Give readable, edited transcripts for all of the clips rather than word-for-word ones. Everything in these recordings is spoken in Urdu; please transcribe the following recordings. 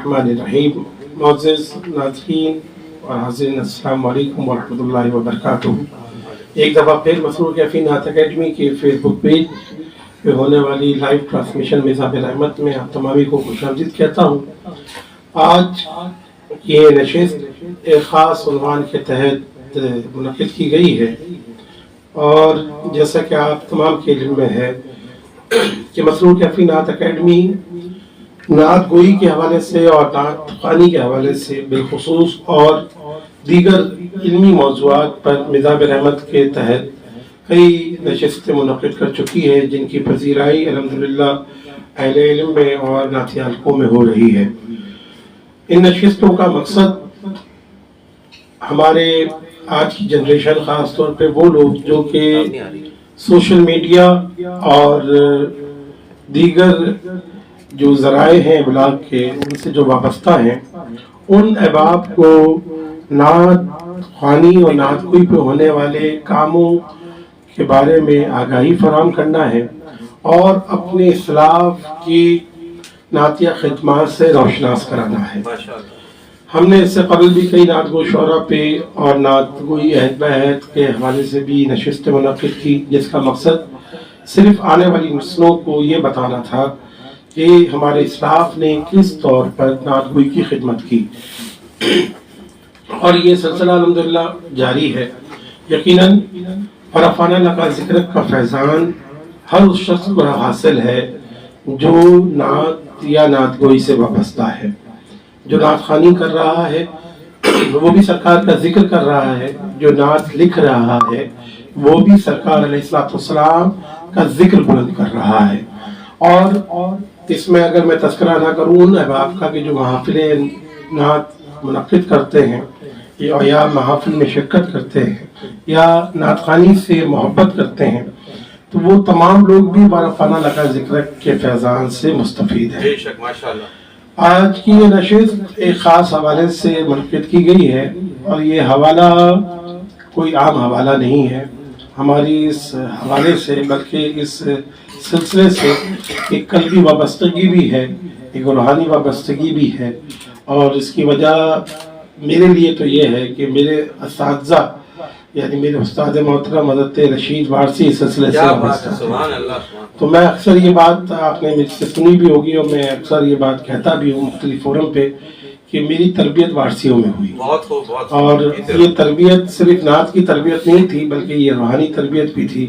الرحیم معزز ناظرین اور حاضرین السلام علیکم ورحمۃ اللہ وبرکاتہ۔ ایک دفعہ پھر مسرور کیفی نعت اکیڈمی کے فیس بک پیج پہ ہونے والی لائیو ٹرانسمیشن مذہب رحمت میں آپ تمامی کو خوش آمدید کہتا ہوں۔ آج یہ نشست ایک خاص عنوان کے تحت منعقد کی گئی ہے، اور جیسا کہ آپ تمام کے علم میں ہے کہ مسرور کیفی نعت اکیڈمی نعت گوئی کے حوالے سے اور نعت خوانی کے حوالے سے بالخصوص اور دیگر علمی موضوعات پر مذہب رحمت کے تحت کئی نشستیں منعقد کر چکی ہے، جن کی پذیرائی الحمدللہ اہل علم میں اور نعتیہ حلقوں میں ہو رہی ہے۔ ان نشستوں کا مقصد ہمارے آج کی جنریشن، خاص طور پہ وہ لوگ جو کہ سوشل میڈیا اور دیگر جو ذرائع ہیں ابلاغ کے ان سے جو وابستہ ہیں، ان احباب کو نعت خوانی اور نعت گوئی پہ ہونے والے کاموں کے بارے میں آگاہی فراہم کرنا ہے اور اپنے اسلاف کی نعتیہ خدمات سے روشناس کرانا ہے۔ ہم نے اس سے قبل بھی کئی نعت گو شعراء پہ اور نعت گوئی عہد بعہد کے حوالے سے بھی نشستیں منعقد کی، جس کا مقصد صرف آنے والی نسلوں کو یہ بتانا تھا کہ ہمارے اسلاف نے کس طور پر نعت گوئی کی خدمت کی، اور یہ سلسلہ الحمدللہ جاری ہے۔ یقیناً عرفانہ لقا ذکر کا فیضان ہر اس شخص کو حاصل ہے جو نعت یا نعت گوئی سے وابستہ ہے، جو نعت خوانی کر رہا ہے وہ بھی سرکار کا ذکر کر رہا ہے، جو نعت لکھ رہا ہے وہ بھی سرکار علیہ السلام کا ذکر بلند کر رہا ہے۔ اور اس میں اگر میں تذکرہ نہ کروں ان احباب کا کہ جو محافل نعت منعقد کرتے ہیں یا محافل میں شرکت کرتے ہیں یا نعت خوانی سے محبت کرتے ہیں، تو وہ تمام لوگ بھی عرفانہ لقا ذکر کے فیضان سے مستفید ہیں۔ آج کی یہ نشست ایک خاص حوالے سے منعقد کی گئی ہے، اور یہ حوالہ کوئی عام حوالہ نہیں ہے ہماری اس حوالے سے، بلکہ اس سلسلے سے ایک قلبی وابستگی بھی ہے، ایک روحانی وابستگی بھی ہے، اور اس کی وجہ میرے لیے تو یہ ہے کہ میرے اساتذہ یعنی میرے استاد محترم حضرت رشید وارسی اس سلسلے سے وابستہ ہیں۔ تو میں اکثر یہ بات آپ نے مجھ سے سنی بھی ہوگی، اور میں اکثر یہ بات کہتا بھی ہوں مختلف فورم پہ کہ میری تربیت وارسیوں میں ہوئی، اور یہ تربیت صرف نعت کی تربیت نہیں تھی بلکہ یہ روحانی تربیت بھی تھی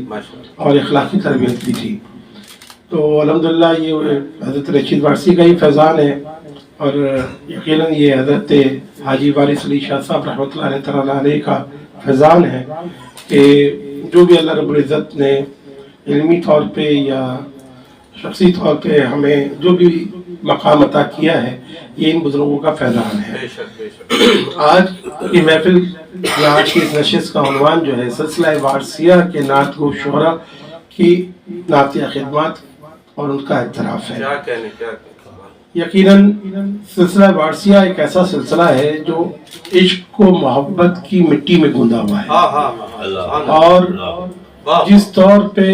اور اخلاقی تربیت بھی تھی۔ تو الحمدللہ یہ حضرت رشید وارسی کا ہی فیضان ہے، اور یقیناً یہ حضرت حاجی وارث علی شاہ صاحب رحمۃ اللہ تعالیٰ علیہ کا فیضان ہے کہ جو بھی اللہ رب العزت نے علمی طور پہ یا شخصی طور پہ ہمیں جو بھی مقام عطا کیا ہے یہ ان بزرگوں کا فیضان ہے۔ آج کی محفل یا آج کی اس نشست کا عنوان جو ہے سلسلہ وارثیہ کے نعت گو شعراء کی نعتیہ خدمات اور ان کا اعتراف ہے۔ یقیناً سلسلہ وارثیہ ایک ایسا سلسلہ ہے جو عشق و محبت کی مٹی میں گوندا ہوا ہے، اور جس طور پہ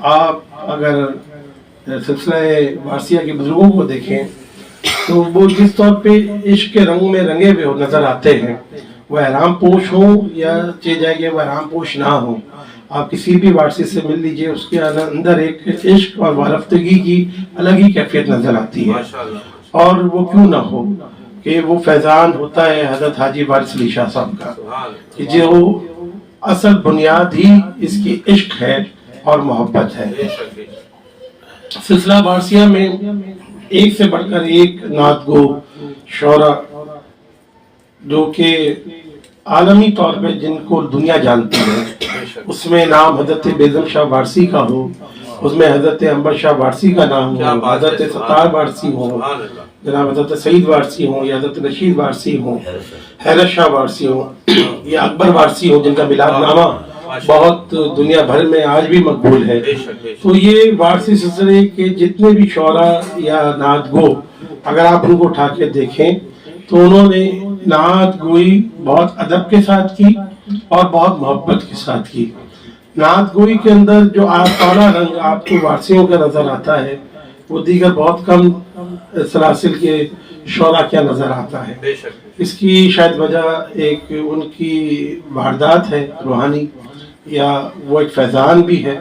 آپ اگر سلسلہ وارثیہ کے بزرگوں کو دیکھیں تو وہ جس طور پہ عشق کے رنگ میں رنگے ہوئے نظر آتے ہیں، وہ احرام پوش ہوں یا چاہے جائے گے وہ احرام پوش نہ ہوں، آپ کسی بھی وارثی سے مل لیجئے اس کے اندر ایک عشق اور وارفتگی کی الگ ہی کیفیت نظر آتی ہے، اور وہ کیوں نہ ہو کہ وہ فیضان ہوتا ہے حضرت حاجی وارث علی شاہ صاحب کا، کہ جو اصل بنیاد ہی اس کی عشق ہے اور محبت ہے۔ سلسلہ وارثیہ میں ایک سے بڑھ کر ایک نعت گو شعراء جو کہ عالمی طور پہ جن کو دنیا جانتی ہے، اس میں نام حضرت بیزم شاہ وارسی کا ہو، اس میں حضرت عنبر شاہ وارسی کا نام ہو، حضرت ستار وارسی ہو، جناب حضرت سعید وارسی ہوں، یا حضرت رشید وارسی ہوں، حیرت شاہ وارسی ہوں، یا اکبر وارسی ہوں جن کا میلاد نامہ بہت دنیا بھر میں آج بھی مقبول ہے۔ تو یہ وارسی سلسلے کے جتنے بھی شعراء یا نعت گو اگر آپ ان کو اٹھا کے دیکھیں تو انہوں نے نعت گوئی بہت ادب کے ساتھ کی اور بہت محبت کے ساتھ کی۔ نعت گوئی کے اندر جو آفانہ رنگ آپ کو وارسیوں کا نظر آتا ہے وہ دیگر بہت کم سلاسل کے شعراء کیا نظر آتا ہے. اس کی شاید وجہ ایک ان کی واردات ہے روحانی، یا وہ ایک فیضان بھی ہے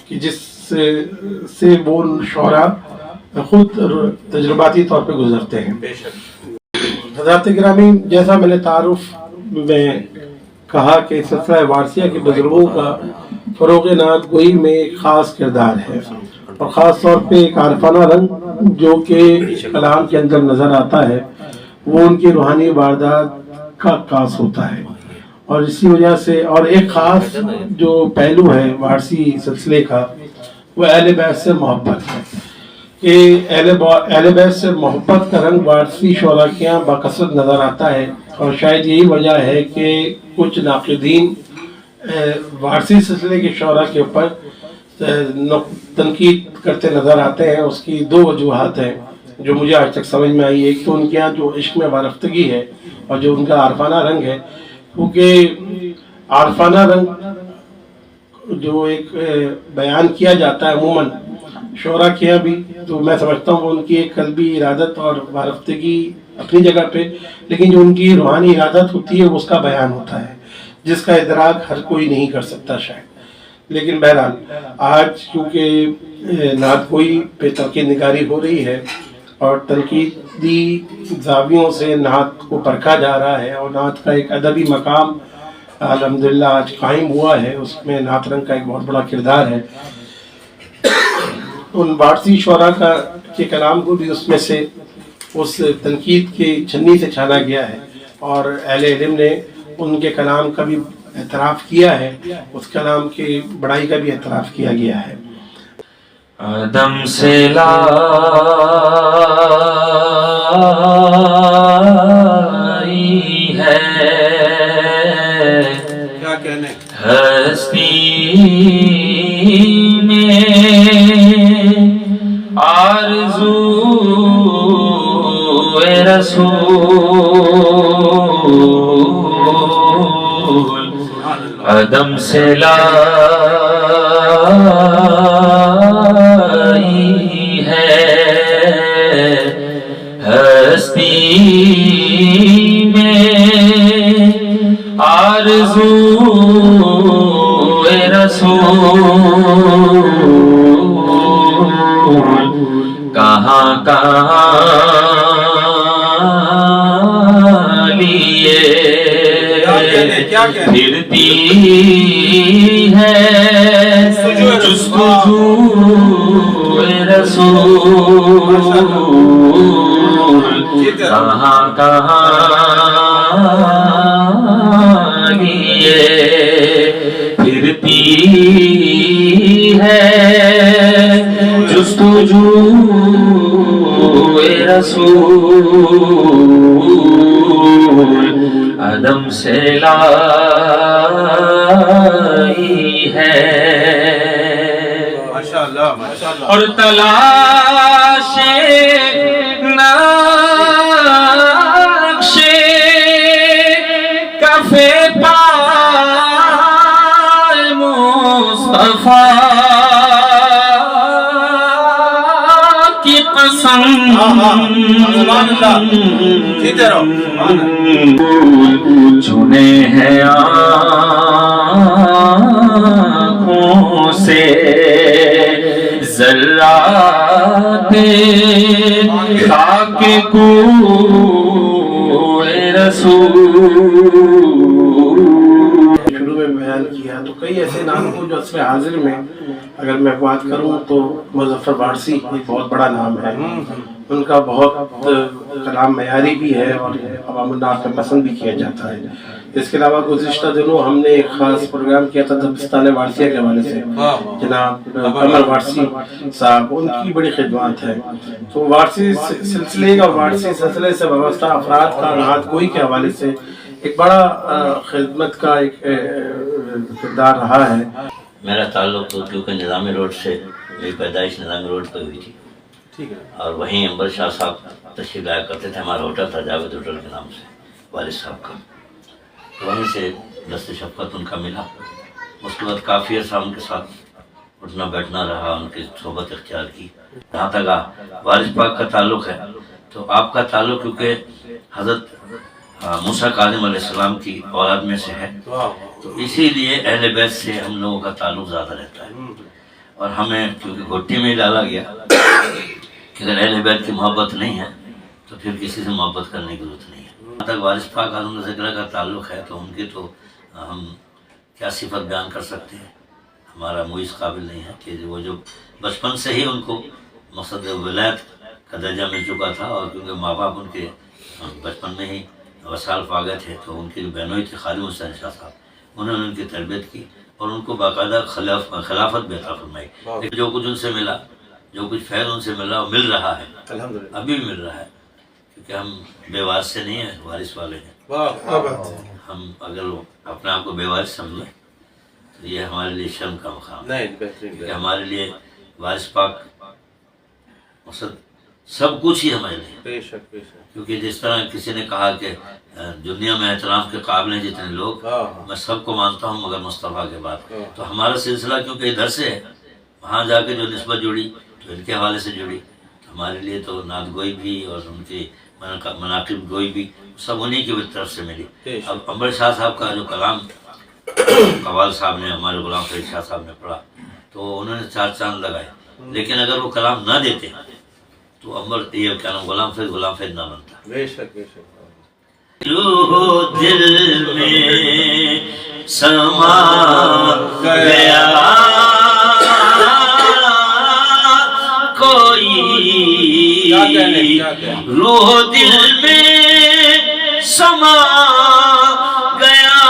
کہ جس سے وہ شعراء خود تجرباتی طور پہ گزرتے ہیں. حضرات گرامی، جیسا میں نے تعارف میں کہا کہ سلسلہ وارثیہ کے بزرگوں کا فروغ نعت گوئی میں ایک خاص کردار ہے، اور خاص طور پہ ایک عارفانہ رنگ جو کہ کلام کے اندر نظر آتا ہے، وہ ان کی روحانی واردات کا عکاس ہوتا ہے. اور اسی وجہ سے، اور ایک خاص جو پہلو ہے وارثی سلسلے کا، وہ اہل بیت سے محبت ہے کہ اہل بیت سے محبت کا رنگ وارثی شعراء کے یہاں بکثرت نظر آتا ہے. اور شاید یہی وجہ ہے کہ کچھ ناقدین وارثی سلسلے کے شعراء کے اوپر تنقید کرتے نظر آتے ہیں. اس کی دو وجوہات ہیں جو مجھے آج تک سمجھ میں آئی. ایک تو ان کے یہاں جو عشق میں وارفتگی ہے اور جو ان کا عارفانہ رنگ ہے، کیونکہ عارفانہ رنگ جو ایک بیان کیا جاتا ہے عموماً شعراء کے یہاں بھی، تو میں سمجھتا ہوں وہ ان کی ایک قلبی ارادت اور وارفتگی اپنی جگہ پہ، لیکن جو ان کی روحانی ارادت ہوتی ہے وہ اس کا بیان ہوتا ہے، جس کا ادراک ہر کوئی نہیں کر سکتا شاید. لیکن بہرحال آج کیونکہ نعت گوئی پہ تنقید نگاری ہو رہی ہے اور تنقیدی زاویوں سے نعت کو پرکھا جا رہا ہے، اور نعت کا ایک ادبی مقام الحمدللہ آج قائم ہوا ہے، اس میں نعت رنگ کا ایک بہت بڑا کردار ہے. ان وارثی شعراء کے کلام کو بھی اس میں سے اس تنقید کی چھنی سے چھانا گیا ہے، اور اہل علم نے ان کے کلام کا بھی اعتراف کیا ہے، اس کلام کی بڑائی کا بھی اعتراف کیا گیا ہے. آدم سے لائی ہے کیا کہنے ہستی میں آرزو رسول آدم سے لائی ہے ہستی میں آرزو رسول کہاں کہاں لیے پھرتی ہے جستجو رسول کہاں کہاں لیے پھرتی ہے جستجو رسول آدم سے لائی ہے ماشاءاللہ ماشاءاللہ. اور تلاش نقش کف پائے مصطفیٰ کی قسم چنے ہیں آنکھوں سے ذرات خاک کوئے رسول. شروع میں بیان کیا تو کئی ایسے نام کو جو عصر حاضر میں اگر میں بات کروں تو مظفر وارثی ایک بہت بڑا نام ہے. ان کا بہت کلام معیاری بھی ہے اور عوام الناس میں پسند بھی کیا جاتا ہے. اس کے علاوہ گزشتہ دنوں ہم نے ایک خاص پروگرام کیا تھا دبستان وارثیہ کے حوالے سے، جناب قمر وارثی صاحب، ان کی بڑی خدمات ہے. تو وارثی سلسلے اور وارثی سلسلے سے وابستہ افراد کا نعت گوئی کے حوالے سے ایک بڑا خدمت کا ایک کردار رہا ہے. میرا تعلق تو کیونکہ نظامی روڈ سے، میری پیدائش نظامی روڈ پہ ہوئی تھی، اور وہیں انبر شاہ صاحب تشریف لایا کرتے تھے. ہمارا ہوٹل تھا جاوید ہوٹل کے نام سے، والد صاحب کا. وہیں سے دست شفقت ان کا ملا. اس کے بعد کافی عرصہ ان کے ساتھ اٹھنا بیٹھنا رہا، ان کی صحبت اختیار کی. جہاں تک وارث پاک کا تعلق ہے تو آپ کا تعلق کیونکہ حضرت موسیٰ کاظم علیہ السلام کی اولاد میں سے ہے، تو اسی لیے اہل بیت سے ہم لوگوں کا تعلق زیادہ رہتا ہے. اور ہمیں کیونکہ گھٹی میں ڈالا گیا کہ اگر اہل بیت کی محبت نہیں ہے تو پھر کسی سے محبت کرنے کی ضرورت نہیں ہے. جہاں تک وارث پاک اعظم ذکر کا تعلق ہے تو ان کی تو ہم کیا صفت بیان کر سکتے ہیں، ہمارا معیز قابل نہیں ہے کہ وہ جو بچپن سے ہی ان کو مقصد ولایت کا درجہ مل چکا تھا، اور کیونکہ ماں باپ ان کے بچپن میں ہی وصال پا گئے تھے تو ان کی جو بہنوئی تھی خادم حسین شاہ صاحب، انہوں نے ان کی تربیت کی اور ان کو باقاعدہ خلافت بھی عطا فرمائی. لیکن جو کچھ ان سے ملا، جو کچھ فیض ان سے ملا وہ مل رہا ہے، ابھی بھی مل رہا ہے، کیونکہ ہم بے وارث سے نہیں ہیں، وارث والے ہیں. ہم اگر اپنے آپ کو بے وارث سمجھیں تو یہ ہمارے لیے شرم کا مقام ہے، کیونکہ ہمارے لیے وارث پاک مقصد سب کچھ ہی ہمارے لیے. بے شک بے شک. کیونکہ جس طرح کسی نے کہا کہ دنیا میں احترام کے قابل ہیں جتنے لوگ، میں سب کو مانتا ہوں مگر مصطفیٰ کے بعد. تو ہمارا سلسلہ کیونکہ ادھر سے ہے، وہاں جا کے جو نسبت جڑی تو ان کے حوالے سے جڑی. ہمارے لیے تو نعت گوئی بھی اور ان کی مناقب گوئی بھی سب انہی کی طرف سے ملی. اب انبر شاہ صاحب کا جو کلام قوال صاحب نے، ہمارے غلام فرید شاہ صاحب نے پڑھا تو انہوں نے 4 چاند لگائے، لیکن اگر وہ کلام نہ دیتے تو انبر یہ کیا نام غلام فرید نہ بنتا. بے شک بے شک. جو دل میں سما گیا کوئی روح دل میں سما گیا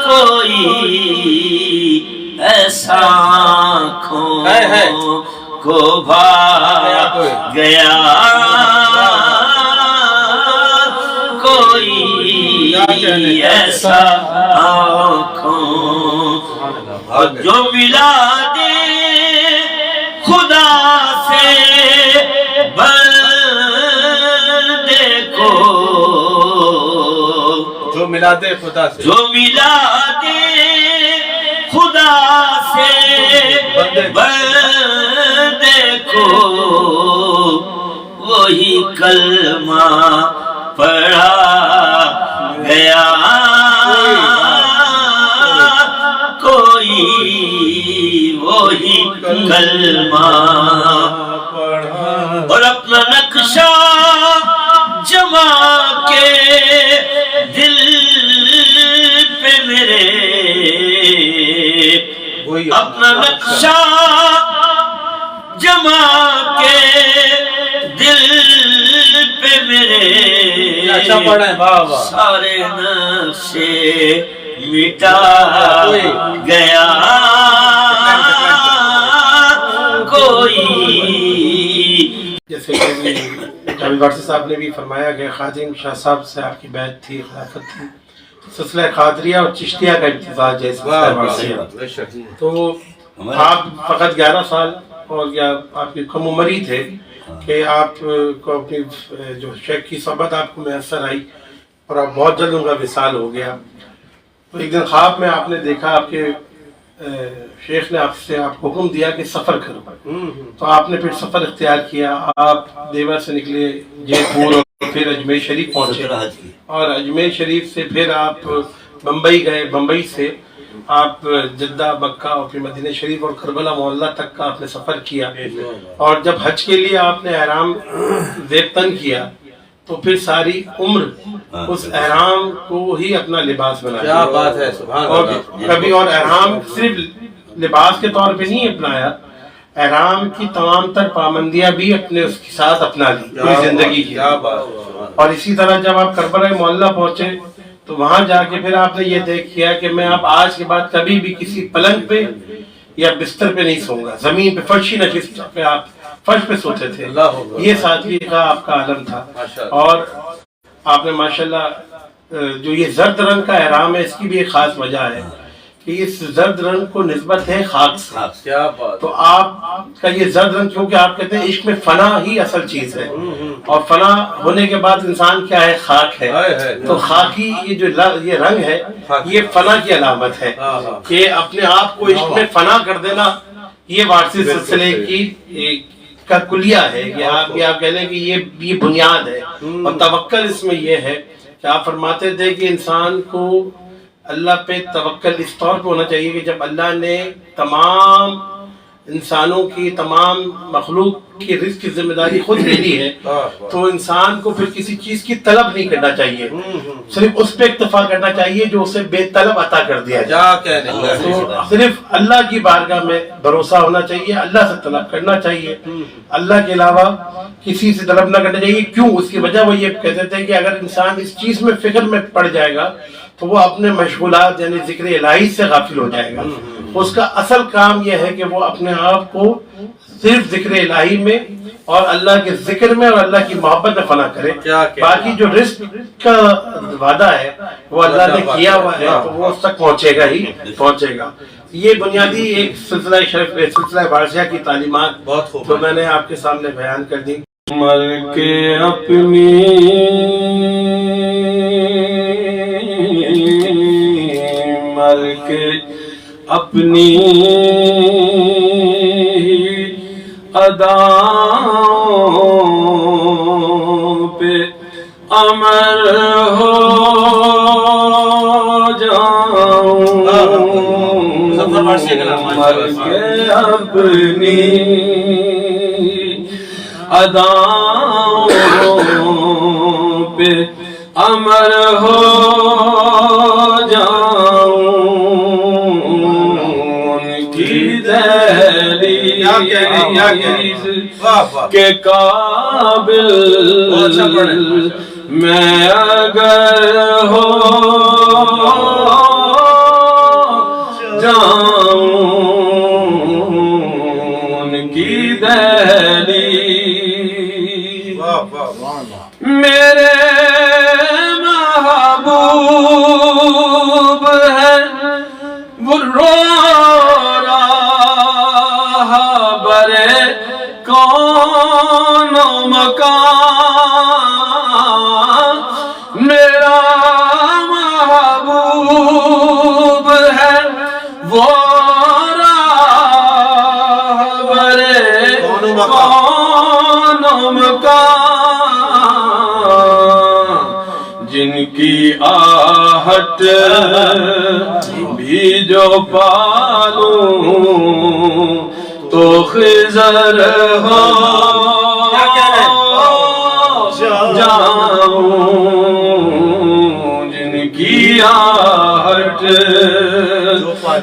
کوئی ایسا آنکھوں کو بھا گیا کوئی ایسا آنکھوں جو ملا دے خدا سے بندے کو، جو ملا دے خدا سے، جو ملا دے خدا سے بندے کو، وہی کلمہ پڑھا گیا کوئی، وہی کلمہ پڑھا. اور اپنا نقشہ جما کے دل پہ میرے، اپنا نقشہ جما کے دل پہ میرے سارے نقشے مٹا گیا کوئی. جیسے کہ جاوید وارثی صاحب نے بھی فرمایا کہ خادم شاہ صاحب سے آپ کی بیعت تھی، خلافت تھی، سلسلہ قادریہ اور چشتیہ کا امتزاج جیسے. تو آپ فقط 11 سال اور یا آپ کی کم عمر ہی تھے کہ آپ کو اپنی جو شیخ کی صحبت آپ کو میسر آئی اور آپ بہت جلد ان کا وصال ہو گیا. تو ایک دن خواب میں آپ نے دیکھا آپ کے شیخ نے آپ کو حکم دیا کہ سفر کرو، تو آپ نے پھر سفر اختیار کیا. آپ دیور سے نکلے جے پور اور پھر اجمیر شریف پہنچے، اور اجمیر شریف سے پھر آپ بمبئی گئے. بمبئی سے آپ جدہ، مکہ اور پھر مدینہ شریف اور کربلا محلہ تک کا آپ نے سفر کیا. اور جب حج کے لیے آپ نے احرام زیب تن کیا تو پھر ساری عمر اس احرام کو ہی اپنا لباس بنا کیا بات ہے، سبحان اور اللہ. کبھی اور احرام صرف لباس کے طور پہ نہیں اپنایا، احرام کی تمام تر پابندیاں بھی اپنے اس کے ساتھ اپنا لی پوری زندگی کی. اور اسی طرح جب آپ کربلا محلہ پہنچے تو وہاں جا کے پھر آپ نے یہ دیکھ کیا کہ میں اب آج کے بعد کبھی بھی کسی پلنگ پہ یا بستر پہ نہیں سوؤں گا، زمین پہ فرشی نشست پہ آپ فرش پہ سوتے تھے. یہ سادگی کا آپ کا عالم تھا. اور آپ نے ماشاءاللہ جو یہ زرد رنگ کا احرام ہے اس کی بھی ایک خاص وجہ ہے کہ اس زرد رنگ کو نسبت ہے خاک سے. کیا بات. تو آپ کا یہ زرد رنگ کیونکہ آپ کہتے ہیں عشق میں فنا ہی اصل چیز ہے اور فنا ہونے کے بعد انسان کیا ہے خاک ہے. تو خاکی یہ جو یہ رنگ ہے یہ فنا کی علامت ہے کہ اپنے آپ کو عشق میں فنا کر دینا. یہ وارثی سلسلے کی کا کلیہ ہے کہ آپ کہہ لیں کہ یہ بنیاد ہے. اور توکل اس میں یہ ہے کہ آپ فرماتے تھے کہ انسان کو اللہ پہ توکل اس طور پہ ہونا چاہیے کہ جب اللہ نے تمام انسانوں کی تمام مخلوق کی رزق کی ذمہ داری خود لے لی ہے تو انسان کو پھر کسی چیز کی طلب نہیں کرنا چاہیے, صرف اس پہ اکتفا کرنا چاہیے جو اسے بے طلب عطا کر دیا جائے. تو صرف اللہ کی بارگاہ میں بھروسہ ہونا چاہیے, اللہ سے طلب کرنا چاہیے, اللہ کے علاوہ کسی سے طلب نہ کرنا چاہیے. کیوں؟ اس کی وجہ وہ یہ کہتے تھے کہ اگر انسان اس چیز میں فکر میں پڑ جائے گا تو وہ اپنے مشغولات یعنی ذکر الہی سے غافل ہو جائے گا. اس کا اصل کام یہ ہے کہ وہ اپنے آپ کو صرف ذکر الہی میں اور اللہ کے ذکر میں اور اللہ کی محبت میں فنا کرے. باقی جو رزق کا وعدہ ہے وہ اللہ نے کیا ہوا ہے تو وہ اس تک پہنچے گا ہی پہنچے گا. یہ بنیادی ایک سلسلہ شریف سلسلہ وارثیہ کی تعلیمات تو میں نے آپ کے سامنے بیان کر دی. مر کے اپنی مر کے اپنی اداؤں پہ امر ہو جاؤں, مر کے اپنی اداؤں پہ امر ہو جاؤں, ان کی دہلیز کے قابل میں اگر ہو جاؤں, ان کی دہلیز میرے محبوب ہے وہ رو رہا برے کون و مکان, میرا محبوب ہے وہ برے کون و مکان, جن کی آہٹ بھی جو پالوں تو خضر ہو جاؤں, جن کی آہٹ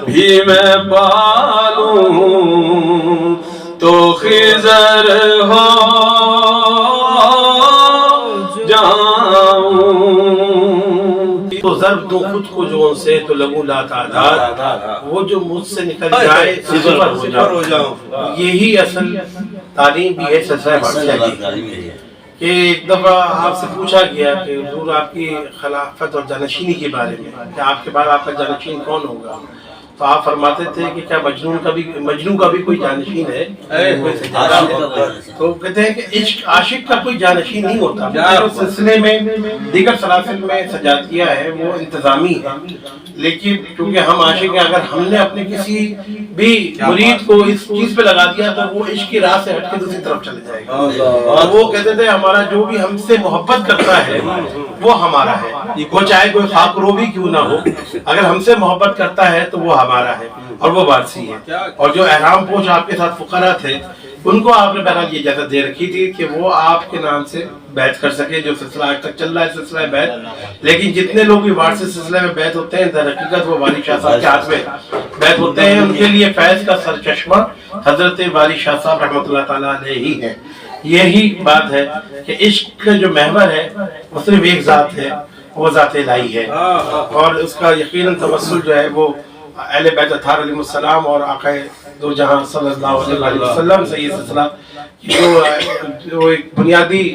بھی میں پالوں تو خضر ہو جاؤں. تو ضرب دو خود کو جو ان سے تو لگوں لا تعداد, وہ جو مجھ سے نکل جائے صفر ہو جاؤں. یہی اصل تعلیم بھی ہے سلسلہ وارثیہ کی کہ ایک دفعہ آپ سے پوچھا گیا کہ حضور آپ کی خلافت اور جانشینی کے بارے میں کہ آپ کے بعد آپ کا جانشین کون ہوگا, تو آپ فرماتے تھے کہ کیا مجنون کا بھی کوئی جانشین ہے؟ تو کہتے ہیں کہ عشق عاشق کا کوئی جانشین نہیں ہوتا. اس سلسلے میں دیگر سلاسل میں سجادیہ ہے وہ انتظامی ہے, لیکن کیونکہ ہم عاشق ہیں اگر ہم نے اپنے کسی بھی مرید کو اس چیز پہ لگا دیا تو وہ عشق کی راہ سے ہٹ کے دوسری طرف چلے جائے گا. اور وہ کہتے تھے ہمارا جو بھی ہم سے محبت کرتا ہے وہ ہمارا ہے, وہ چاہے کوئی خاکرو بھی کیوں نہ ہو, اگر ہم سے محبت کرتا ہے تو وہ ہمارا ہے اور وہ وارثی ہے. اور جو احرام پوش آپ کے ساتھ فقراء تھے ان کو آپ نے بہرحال یہ اجازت دے رکھی تھی کہ وہ آپ کے نام سے بیعت کر سکے, جو سلسلہ آج تک چل رہا ہے سلسلہ بیعت. لیکن جتنے لوگ بھی وارثی سلسلے میں بیعت ہوتے ہیں در حقیقت وہ والی شاہ صاحب کے ہاتھ میں بیعت ہوتے ہیں. ان کے لیے فیض کا سرچشمہ حضرت والی شاہ صاحب رحمۃ اللہ تعالیٰ علیہ ہی ہے. یہی بات ہے کہ عشق کا جو محور ہے وہ صرف ایک ذات ہے, وہ ذات الہی ہے, اور اس کا یقیناً توسل جو ہے وہ اہل بیت اطہار علیہ السلام اور آقا دو جہاں صلی اللہ علیہ وسلم سے یہ سلسلہ جو ایک بنیادی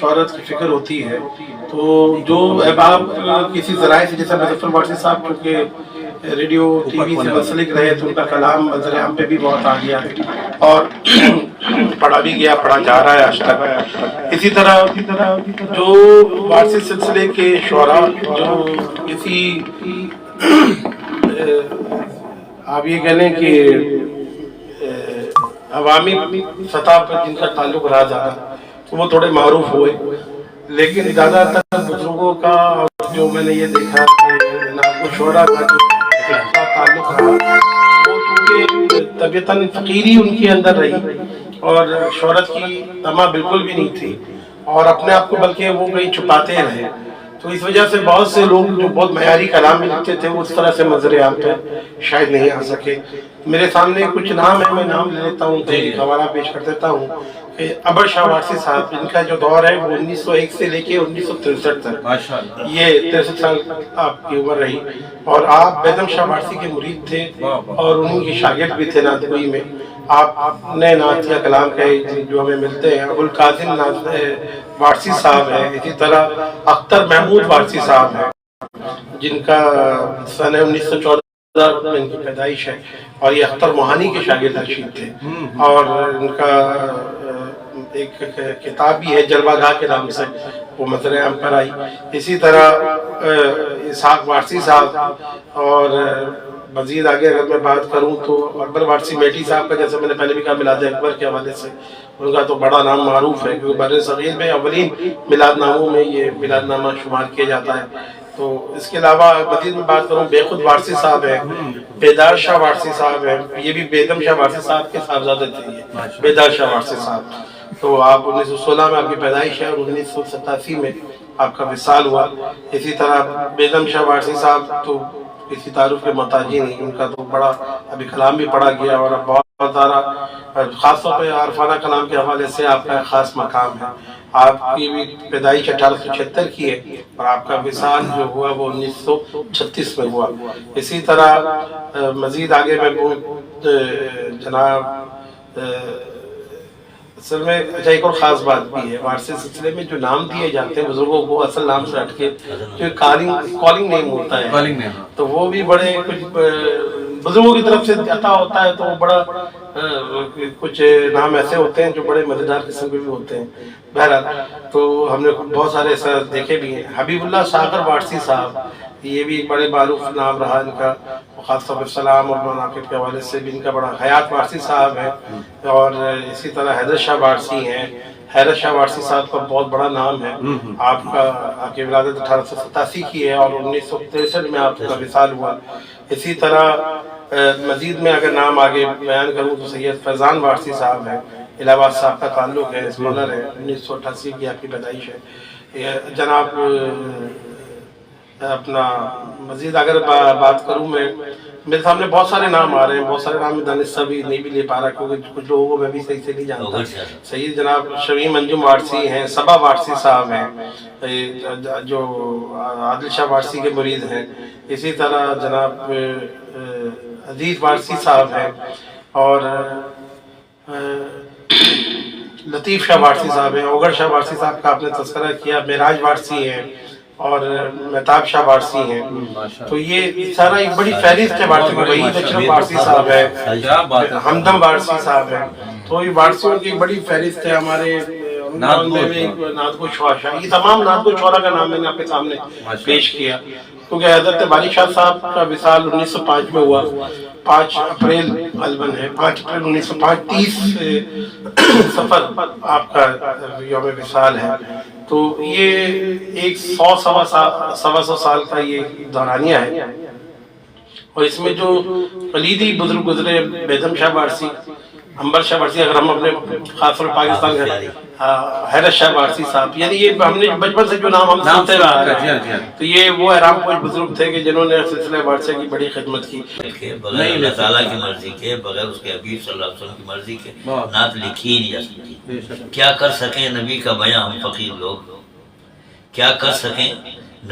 شہرت کی فکر ہوتی ہے تو جو احباب کسی ذرائع سے، جیسے مظفر وارثی صاحب چونکہ ریڈیو ٹی وی سے منسلک رہے تو ان کا کلام منظر عام پہ بھی بہت آ گیا اور پڑھا بھی گیا، پڑھا جا رہا ہے آج تک. اسی طرح جو وارثی سلسلے کے شعراء جو کسی آپ یہ کہہ لیں کہ عوامی سطح پر جن کا تعلق رہا زیادہ تو وہ تھوڑے معروف ہوئے، لیکن زیادہ تر بزرگوں کا جو میں نے یہ دیکھا کہ نعت شعراء کا جو تعلق رہا وہ چونکہ طبیعتاً فقیری ان کے اندر رہی اور شہرت کی تمہ بالکل بھی نہیں تھی اور اپنے آپ کو بلکہ وہ کہیں چھپاتے رہے، تو اس وجہ سے بہت سے لوگ جو بہت معیاری کلام میں لکھتے تھے وہ اس طرح سے منظر عام پہ شاید نہیں آ سکے. میرے سامنے کچھ نام ہے، میں نام لے لیتا ہوں تو ایک حوالہ پیش کر دیتا ہوں. ابر شاہ وارثی صاحب، ان کا جو دور ہے وہ 1901 سے لے کے 1963 تک، یہ 63 سال آپ کی عمر رہی اور آپ بیدم شاہ وارثی کے مرید تھے اور انہیں کے شاگرد بھی تھے نعت گوئی میں. آپ نے نعتیہ کلام کے جو ہمیں ملتے ہیں ابوالقاسم وارثی صاحب ہیں، اسی طرح اختر محمود وارثی صاحب ہیں جن کا سن 1914 میں ان کی پیدائش ہے اور یہ اختر موہانی کے شاگرد رشید تھے اور ان کا ایک کتاب بھی ہے جلوہ گاہ کے نام سے، وہ منظر عام پر آئی. اسی طرح اسحاق وارثی صاحب اور مزید آگے اگر میں بات کروں تو اکبر وارثی میٹھی صاحب کا، جیسے میں نے پہلے بھی کہا میلاد اکبر کے حوالے سے ان کا تو بڑا نام معروف ہے کیونکہ بر صغیر میں اولین میلاد ناموں میں یہ میلاد نامہ شمار کیا جاتا ہے. تو اس کے علاوہ مزید میں بات کروں بیخود وارثی صاحب ہیں، بیدار شاہ وارثی صاحب ہیں، یہ بھی بیدم شاہ وارثی صاحب کے صاحبزادے تھے. یہ بیدار شاہ وارثی صاحب تو آپ 1916 میں آپ کی پیدائش ہے اور 1987 میں آپ کا وصال ہوا. اسی طرح بیدم شاہ وارثی صاحب تو کسی تعارف کے محتاجی نہیں، ان کا تو بڑا ابھی کلام بھی پڑھا گیا اور بہت سارا خاص طور پہ عارفانہ کلام کے حوالے سے آپ کا خاص مقام ہے. آپ کی بھی پیدائش 1876 کی ہے اور آپ کا وصال جو ہوا وہ 1936 میں ہوا. اسی طرح مزید آگے میں جناب اصل میں اچھا ایک اور خاص بات بھی ہے، وارثی سلسلے میں جو نام دیے جاتے ہیں بزرگوں کو اصل نام سے ہٹ کے جو کالنگ نیم ہوتا ہے تو وہ بھی بڑے کچھ بزرگوں کی طرف سے عطا ہوتا ہے، تو وہ بڑا کچھ نام ایسے ہوتے ہیں جو بڑے مزیدار قسم کے بھی ہوتے ہیں. بہرحال تو ہم نے بہت سارے ایسا دیکھے بھی ہیں. حبیب اللہ ساغر وارثی صاحب، یہ بھی بڑے معروف نام رہا ان کا، خاص طور پر سلام اور مناقب کے حوالے سے بھی ان کا بڑا. حیات وارثی صاحب ہیں اور اسی طرح حیدر شاہ وارثی ہیں. حیدر شاہ وارثی صاحب کا بہت بڑا نام ہے. آپ کی ولادت 1887 کی ہے اور 1963 میں آپ کا وصال ہوا. اسی طرح مزید میں اگر نام آگے بیان کروں تو سید فیضان وارثی صاحب ہیں، الہ آباد صاحب کا تعلق ہے، اسکالر ہے، 1988 کی آپ کی پیدائش ہے. جناب اپنا مزید اگر بات کروں میں، میرے سامنے بہت سارے نام آ رہے ہیں، بہت سارے نام دانستہ بھی نہیں بھی لے پا رہا کیونکہ کچھ لوگوں کو میں بھی صحیح سے نہیں جانتا. سید جناب شمیم انجم وارثی ہیں، صبا وارثی صاحب ہیں جو عادل شاہ وارثی کے مرید ہیں. اسی طرح جناب عزیز وارثی صاحب ہیں اور لطیف شاہ وارثی صاحب ہیں. اوغر شاہ وارثی صاحب کا آپ نے تذکرہ کیا. معراج وارثی ہیں اور مہتاب شاہ وارثی ہیں. تو یہ سارا ایک بڑی فہرست ہے. وحید اشرف وارثی صاحب ہے، ہمدم وارثی صاحب ہیں. تو یہ وارثیوں کی بڑی فہرست ہے. ہمارے نعت گو شعراء، یہ تمام نعت گو شعراء کا نام میں نے آپ کے سامنے پیش کیا کیونکہ حضرت باری شاہ صاحب کا وصال 1905 میں ہوا. 5 اپریل غالباً ہے، 5 اپریل 1905، 30 سفر آپ کا یوم وصال ہے. تو یہ ایک 100 سال کا یہ دورانیہ ہے اور اس میں جو کلیدی بزرگ گزرے بیدم شاہ وارثی، امبر شاہ وارثی، اگر ہم اپنے خاص طور پاکستان کا حیدر شاہ وارثی صاحب، یعنی یہ ہم نے بچپن سے جو نام ہم سنتے رہا ہے تو یہ وہ احرام پوش بزرگ تھے کہ جنہوں نے سلسلہ وارثیہ کی بڑی خدمت کی. بغیر اللہ تعالیٰ کی مرضی کے، بغیر اس کے حبیب صلی اللہ علیہ وسلم کی مرضی کے نعت لکھی ہی نہیں جا سکتی. کیا کر سکیں نبی کا بیان ہم فقیر لوگ، کیا کر سکیں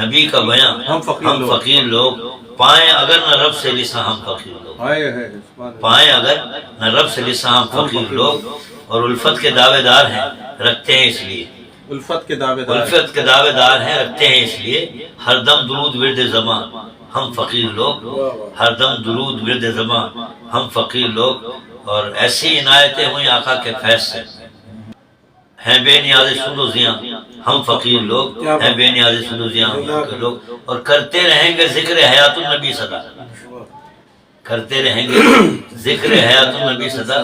نبی کا بیان ہم فقیر لوگ. پائیں اگر نہ رب سے لساں ہم فقیر لوگ، پائیں اگر نہ رب سے لساں ہم فقیر لوگ، اور الفت کے دعوے دار ہیں رکھتے ہیں اس لیے الفت کے دعوے دار الفت کے دعوے دار ہیں، رکھتے ہیں، اس لیے ہر دم درود ورد زمان ہم فقیر لوگ، ہر دم درود ورد زمان ہم فقیر لوگ، اور ایسی عنایتیں ہوئی آقا کے فیض سے، ہیں بے نیاز سلوزیاں ہم فقیر لوگ، ہیں بے نیاز سلوزیاں ہم فقیر لوگ، اور کرتے رہیں گے ذکر حیات النبی صدا، کرتے رہیں گے ذکر حیات النبی صدا،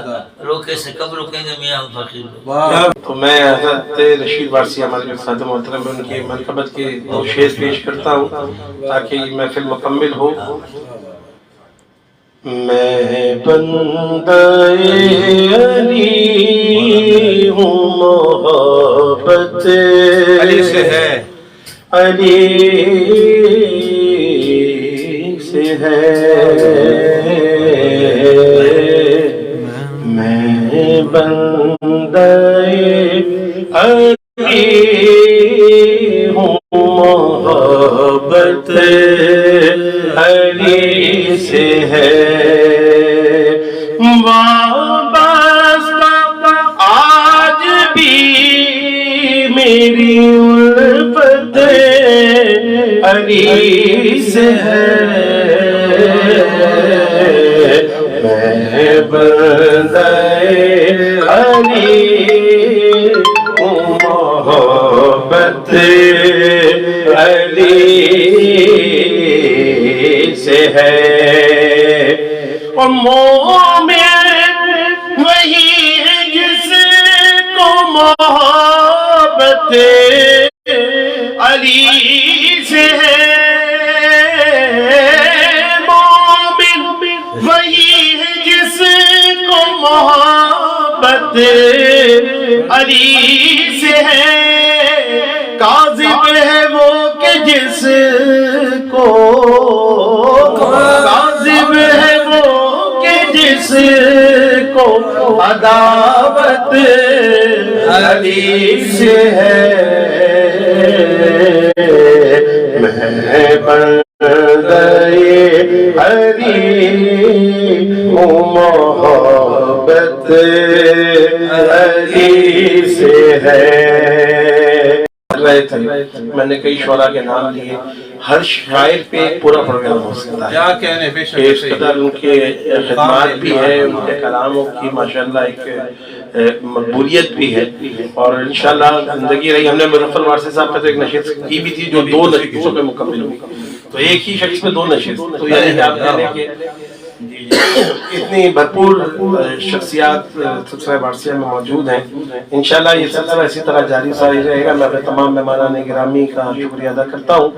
روکے سے کب رکیں گے میاں ہم فقیر لوگ۔ تو میں حضرت رشید وارسی ہمارے ساتھ محترم ان کی منقبت کے دو شعر پیش کرتا ہوں تاکہ یہ محفل مکمل ہو۔ میں بندہ علی ہوں، محبت علی سے ہے، علی سے ہے، میں بندہ علی ہوں، محبت علی سے ہے، وابستہ آج بھی میری الفت علی سے ہے، میں بندہ علی ہوں، محبت علی سے ہے، اور مومن وہی ہے جس کو محبت علی سے ہے، مومن وہی ہے جس کو محبت علی سے ہے، کاذب ہے وہ کہ جس کو، کاذب ہے وہ کہ جس کو عداوت علی سے ہے، میں بندہ علی ہوں، محبت علی سے ہے۔ میں نے کئی شعراء کے نام لیے، ہر شاعر پہ ایک پورا پروگرام ہو سکتا ہے، کیا کہنے، بے شک اس قدر ان کے خدمات بھی ہے، ان کے کلاموں کی ماشاءاللہ ایک مقبولیت بھی ہے، اور انشاءاللہ زندگی رہی۔ ہم نے مظفر وارسی صاحب پہ تو ایک نشست کی بھی تھی جو 2 نشستوں پہ مکمل ہوئی، تو ایک ہی شخص پہ 2 نشست، تو یعنی آپ کہہ لیں کہ اتنی بھرپور شخصیات سلسلہ وارثیہ میں موجود ہیں۔ انشاءاللہ یہ سلسلہ اسی طرح جاری ساری رہے گا۔ میں اپنے تمام مہمانان گرامی کا شکریہ ادا کرتا ہوں۔